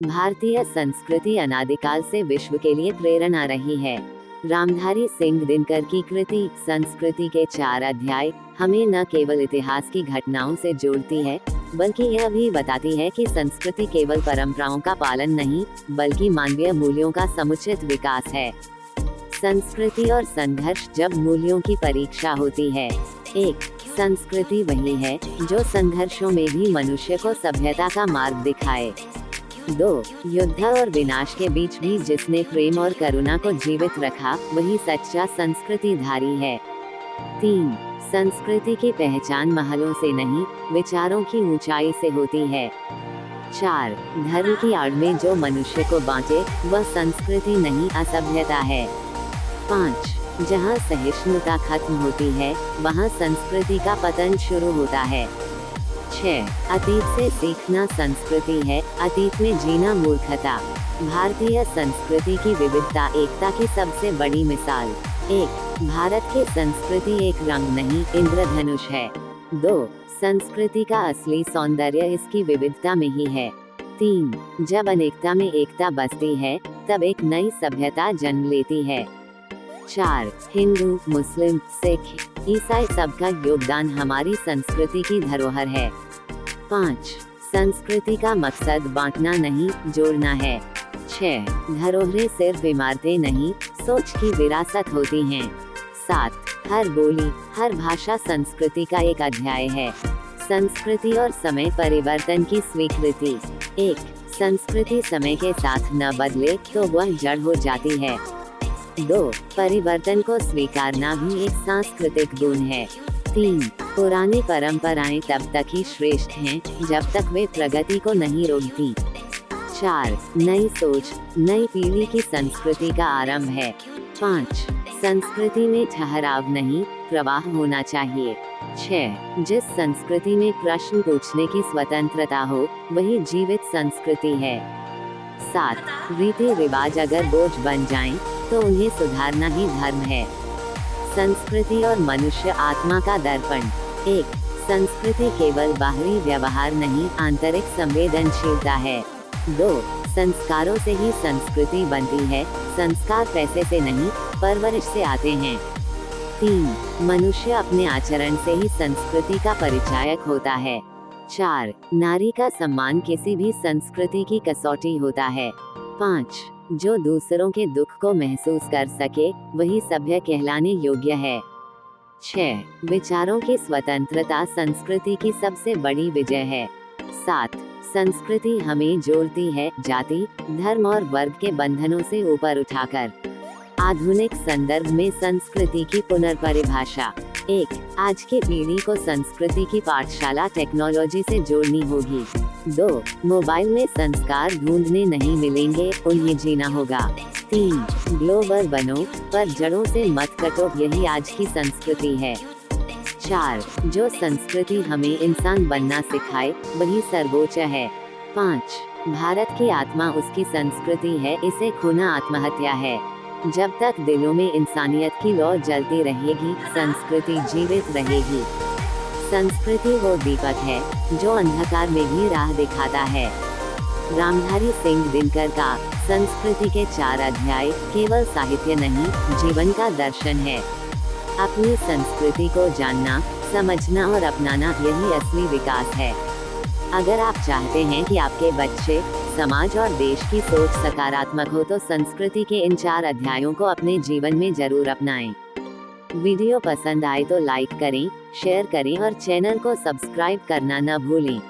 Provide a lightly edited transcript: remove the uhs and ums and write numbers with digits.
भारतीय संस्कृति अनादिकाल से विश्व के लिए प्रेरणा रही है। रामधारी सिंह दिनकर की कृति संस्कृति के 4 अध्याय हमें न केवल इतिहास की घटनाओं से जोड़ती है, बल्कि यह भी बताती है कि संस्कृति केवल परंपराओं का पालन नहीं, बल्कि मानवीय मूल्यों का समुचित विकास है। संस्कृति और संघर्ष जब मूल्यों की परीक्षा होती है। 1. संस्कृति वही है जो संघर्षों में भी मनुष्य को सभ्यता का मार्ग दिखाए। 2. युद्ध और विनाश के बीच भी जिसने प्रेम और करुणा को जीवित रखा, वही सच्चा संस्कृतिधारी है। 3. संस्कृति की पहचान महलों से नहीं, विचारों की ऊंचाई से होती है। 4. धर्म की आड़ में जो मनुष्य को बांटे, वह संस्कृति नहीं, असभ्यता है। 5. जहाँ सहिष्णुता खत्म होती है, वहाँ संस्कृति का पतन शुरू होता है। 6. अतीत से सीखना संस्कृति है, अतीत में जीना मूर्खता। भारतीय संस्कृति की विविधता एकता की सबसे बड़ी मिसाल। 1. भारत की संस्कृति एक रंग नहीं, इंद्रधनुष है। 2. संस्कृति का असली सौंदर्य इसकी विविधता में ही है। 3. जब अनेकता में एकता बसती है, तब एक नई सभ्यता जन्म लेती है। 4. हिंदू, मुस्लिम, सिख, ईसाई सबका योगदान हमारी संस्कृति की धरोहर है। 5. संस्कृति का मकसद बांटना नहीं, जोड़ना है। 6. धरोहरें सिर्फ इमारतें नहीं, सोच की विरासत होती हैं। 7. हर बोली, हर भाषा संस्कृति का एक अध्याय है। संस्कृति और समय परिवर्तन की स्वीकृति। 1. संस्कृति समय के साथ न बदले तो वह जड़ हो जाती है। 2. परिवर्तन को स्वीकारना भी एक सांस्कृतिक गुण है। 3. पुरानी परंपराएं तब तक ही श्रेष्ठ हैं, जब तक वे प्रगति को नहीं रोकती। 4. नई सोच, नई पीढ़ी की संस्कृति का आरंभ है। 5. संस्कृति में ठहराव नहीं, प्रवाह होना चाहिए। 6. जिस संस्कृति में प्रश्न पूछने की स्वतंत्रता हो, वही जीवित संस्कृति है। 7. रीति रिवाज अगर बोझ बन जाएं, तो उन्हें सुधारना ही धर्म है। संस्कृति और मनुष्य आत्मा का दर्पण। 1. संस्कृति केवल बाहरी व्यवहार नहीं, आंतरिक संवेदनशीलता है। 2. संस्कारों से ही संस्कृति बनती है, संस्कार पैसे से नहीं, परवरिश से आते हैं। 3. मनुष्य अपने आचरण से ही संस्कृति का परिचायक होता है। 4. नारी का सम्मान किसी भी संस्कृति की कसौटी होता है। 5. जो दूसरों के दुख को महसूस कर सके, वही सभ्य कहलाने योग्य है। 6. विचारों की स्वतंत्रता संस्कृति की सबसे बड़ी विजय है। 7. संस्कृति हमें जोड़ती है, जाति, धर्म और वर्ग के बंधनों से ऊपर उठाकर। आधुनिक संदर्भ में संस्कृति की पुनर्परिभाषा। 1. आज की पीढ़ी को संस्कृति की पाठशाला टेक्नोलॉजी से जोड़नी होगी। 2. मोबाइल में संस्कार ढूंढने नहीं मिलेंगे, उन्हें जीना होगा। 3. ग्लोबल बनो, पर जड़ों से मत कटो, यही आज की संस्कृति है। 4. जो संस्कृति हमें इंसान बनना सिखाए, वही सर्वोच्च है। 5. भारत की आत्मा उसकी संस्कृति है, इसे खोना आत्महत्या है। जब तक दिलों में इंसानियत की लौ जलती रहेगी, संस्कृति जीवित रहेगी। संस्कृति वो दीपक है जो अंधकार में भी राह दिखाता है। रामधारी सिंह दिनकर का संस्कृति के 4 अध्याय केवल साहित्य नहीं, जीवन का दर्शन है। अपनी संस्कृति को जानना, समझना और अपनाना, यही असली विकास है। अगर आप चाहते हैं कि आपके बच्चे, समाज और देश की सोच सकारात्मक हो, तो संस्कृति के इन 4 अध्यायों को अपने जीवन में जरूर अपनाएं। वीडियो पसंद आए तो लाइक करें, शेयर करें और चैनल को सब्सक्राइब करना न भूलें।